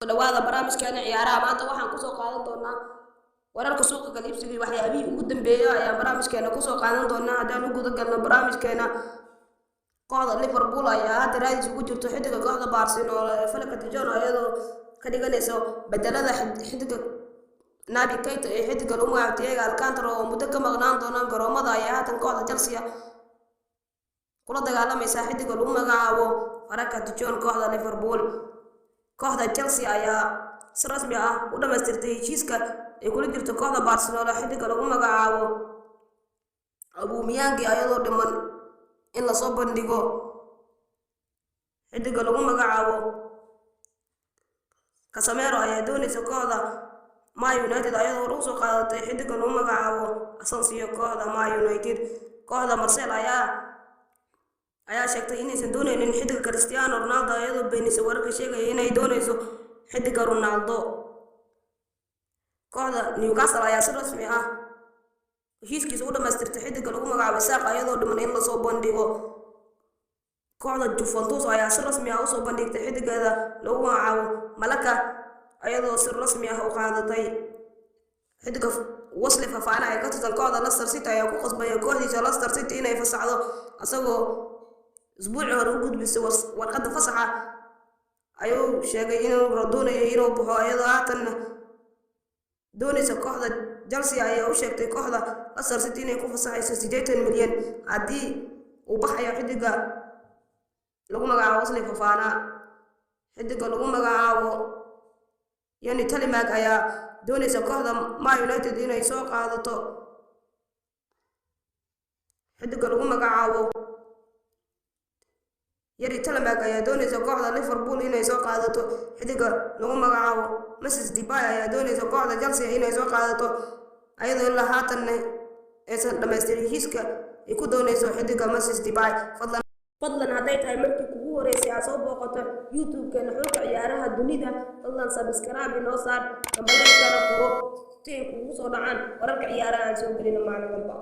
dhawaada barnaamijkeena ciyaaraha maanta waxaan ku soo qaadan doonaa wararka suuqa kala iibsiga waxyaabihii ugu dambeeyay ayaa barnaamijkeena ku soo qaadan doonaa hadaan u guda galno barnaamijkeena kooxda Liverpool ayaa hadda raadis ugu jirto xidiga kooxda Barcelona ee Frank de Jong iyadoo ka dhiganayso bedelada xidiga Naby Keita ee xidiga lagu magacaabo Thiago Alcantara oo muddo ka maqnaan doona garoomada ayaa haatan kooxda Chelsea kula dagaalamaysa xidiga lagu magacaabo Frank de Jong kooxda Liverpool kooxda Chelsea ayaa si rasmi ah u dhameystirtay heshiiska ay kula jirto kooxda Barcelona xidiga lagu magacaabo Aubameyang iyadoo dhiman in la soo bandhigo xidiga lagu magacaabo Casemiro ayaa doonaysa kooxda Man United iyadoo hore u soo qaadatay xidiga lagu magacaabo Asensio kooxda Man United kooxda Marseille ayaa sheegtay inaysan doonaynin xidiga Cristiano Ronaldo iyadoo beenisay wararka sheegaya inay doonayso xidiga Ronaldo kooxda Newcastle ayaa si rasmi ah heshiiskiisa u dhameystirtay xidiga lagu magacaabo Isaac iyadoo dhiman in la soo bandhigo kooxda Juventus ayaa si rasmi ah u soo bandhigtay xidigeeda lagu magacaabo Malaka iyadoo si rasmi ah u qaadatay xidiga Wesley Fofana ee ka tirsan kooxda Leicester City ayaa ku qasbay kooxdiisa Leicester City inay fasaxdo asagoo isbuuci hore u gudbisay warqadda fasaxa ayuu sheegay inuu doonayo inuu baxo iyadoo haatan doonaysa kooxda Chelsea ayaa u sheegtay kooxda Leicester City inay ku fasaxayso 80 milyan haddii uu baxayo xidiga lagu magacaabo Wesley Fofana xidiga lagu magacaabo Yani Talimak ayaa doonaysa kooxda Man United inay soo qaadato xidiga lagu magacaabo Yeri Talimak ayaa doonaysa kooxda Liverpool inay soo qaadato xidiga lagu magacaabo Memphis Depay ayaa doonaysa kooxda Chelsea inay soo qaadato ayadoo ilaa haatan aysan dhameystirin heshiiska ay ku doonayso xidiga Memphis Depay fadlan hadday tahay markii kugu horeysay aad soo booqato YouTube-keena xulka ciyaaraha dunida fadlan subscribe inoo saar kambalada kala furo si ay kugu soo dhacaan wararka ciyaaraha aan soo gelino maalin walba